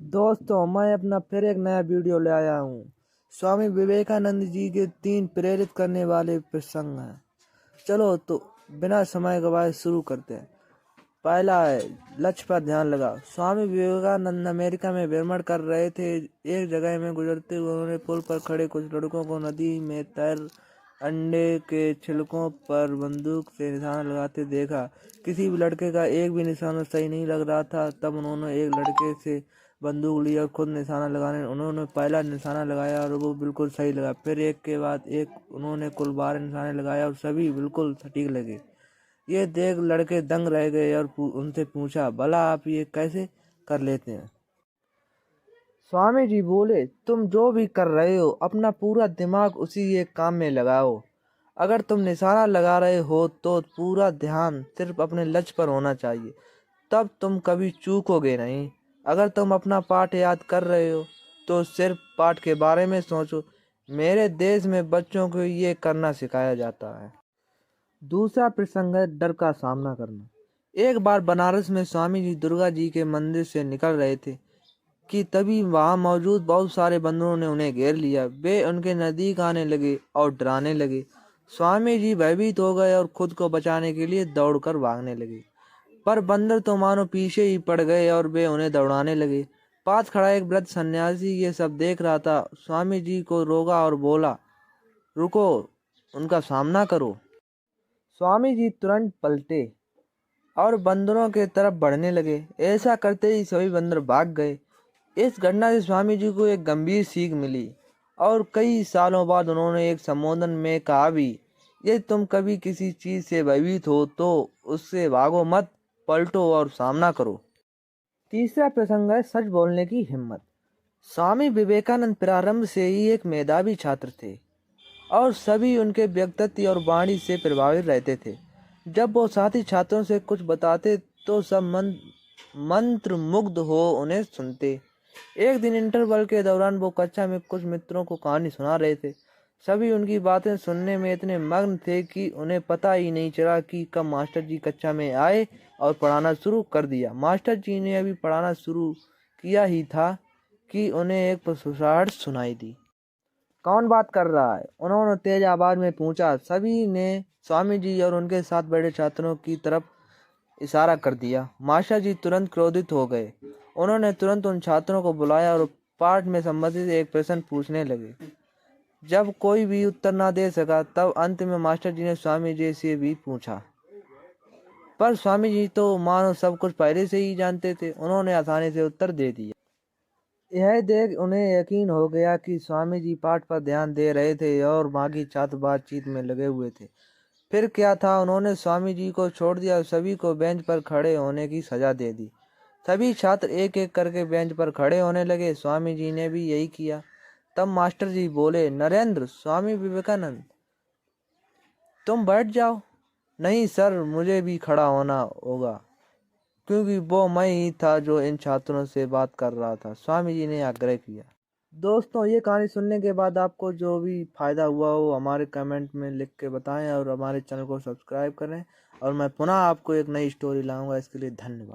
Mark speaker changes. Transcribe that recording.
Speaker 1: दोस्तों, मैं अपना फिर एक नया वीडियो ले आया हूँ। स्वामी विवेकानंद जी के 3 प्रेरित करने वाले प्रसंग हैं। चलो तो बिना समय गवाए शुरू करते हैं। पहला है, लक्ष्य पर ध्यान लगाओ। स्वामी विवेकानंद अमेरिका में भ्रमण कर रहे थे। एक जगह में गुजरते हुए उन्होंने पुल पर खड़े कुछ लड़कों को नदी में तैर अंडे के छिलकों पर बंदूक से निशाना लगाते देखा। किसी भी लड़के का एक भी निशाना सही नहीं लग रहा था। तब उन्होंने एक लड़के से बंदूक ली और खुद निशाना लगाने उन्होंने पहला निशाना लगाया और वो बिल्कुल सही लगा। फिर एक के बाद एक उन्होंने कुल 12 निशाने लगाए और सभी बिल्कुल सटीक लगे। ये देख लड़के दंग रह गए और उनसे पूछा, भला आप ये कैसे कर लेते हैं? स्वामी जी बोले, तुम जो भी कर रहे हो अपना पूरा दिमाग उसी एक काम में लगाओ। अगर तुम निशाना लगा रहे हो तो पूरा ध्यान सिर्फ अपने लक्ष्य पर होना चाहिए, तब तुम कभी चूकोगे नहीं। अगर तुम अपना पाठ याद कर रहे हो तो सिर्फ पाठ के बारे में सोचो। मेरे देश में बच्चों को ये करना सिखाया जाता है। दूसरा प्रसंग है, डर का सामना करना। एक बार बनारस में स्वामी जी दुर्गा जी के मंदिर से निकल रहे थे कि तभी वहां मौजूद बहुत सारे बंदरों ने उन्हें घेर लिया। वे उनके नजदीक आने लगे और डराने लगे। स्वामी जी भयभीत हो गए और खुद को बचाने के लिए दौड़कर भागने लगे, पर बंदर तो मानो पीछे ही पड़ गए और वे उन्हें दौड़ाने लगे। पास खड़ा एक वृद्ध सन्यासी ये सब देख रहा था। स्वामी जी को रोका और बोला, रुको, उनका सामना करो। स्वामी जी तुरंत पलटे और बंदरों के तरफ बढ़ने लगे। ऐसा करते ही सभी बंदर भाग गए। इस घटना से स्वामी जी को एक गंभीर सीख मिली और कई सालों बाद उन्होंने एक संबोधन में कहा भी, यदि तुम कभी किसी चीज से भयभीत हो तो उससे भागो मत, पलटो और सामना करो। तीसरा प्रसंग है, सच बोलने की हिम्मत। स्वामी विवेकानंद प्रारंभ से ही एक मेधावी छात्र थे और सभी उनके व्यक्तित्व और वाणी से प्रभावित रहते थे। जब वो साथी छात्रों से कुछ बताते तो सब मंत्र मुग्ध हो उन्हें सुनते। एक दिन इंटरवल के दौरान वो कक्षा में कुछ मित्रों को कहानी सुना रहे थे। सभी उनकी बातें सुनने में इतने मग्न थे कि उन्हें पता ही नहीं चला कि कब मास्टर जी कक्षा में आए और पढ़ाना शुरू कर दिया। मास्टर जी ने अभी पढ़ाना शुरू किया ही था कि उन्हें एक फुसफुसाहट सुनाई दी। कौन बात कर रहा है? उन्होंने तेज आवाज में पूछा। सभी ने स्वामी जी और उनके साथ बैठे छात्रों की तरफ इशारा कर दिया। मास्टर जी तुरंत क्रोधित हो गए। उन्होंने तुरंत उन छात्रों को बुलाया और पाठ में संबंधित एक प्रश्न पूछने लगे। जब कोई भी उत्तर ना दे सका तब अंत में मास्टर जी ने स्वामी जी से भी पूछा, पर स्वामी जी तो मानो सब कुछ पहले से ही जानते थे। उन्होंने आसानी से उत्तर दे दिया। यह देख उन्हें यकीन हो गया कि स्वामी जी पाठ पर ध्यान दे रहे थे और बाकी छात्र बातचीत में लगे हुए थे। फिर क्या था, उन्होंने स्वामी जी को छोड़ दिया और सभी को बेंच पर खड़े होने की सजा दे दी। सभी छात्र एक एक करके बेंच पर खड़े होने लगे। स्वामी जी ने भी यही किया। तब मास्टर जी बोले, नरेंद्र, स्वामी विवेकानंद, तुम बैठ जाओ। नहीं सर, मुझे भी खड़ा होना होगा, क्योंकि वो मैं ही था जो इन छात्रों से बात कर रहा था, स्वामी जी ने आग्रह किया। दोस्तों, ये कहानी सुनने के बाद आपको जो भी फायदा हुआ हो हमारे कमेंट में लिख के बताएं और हमारे चैनल को सब्सक्राइब करें। और मैं पुनः आपको एक नई स्टोरी लाऊंगा। इसके लिए धन्यवाद।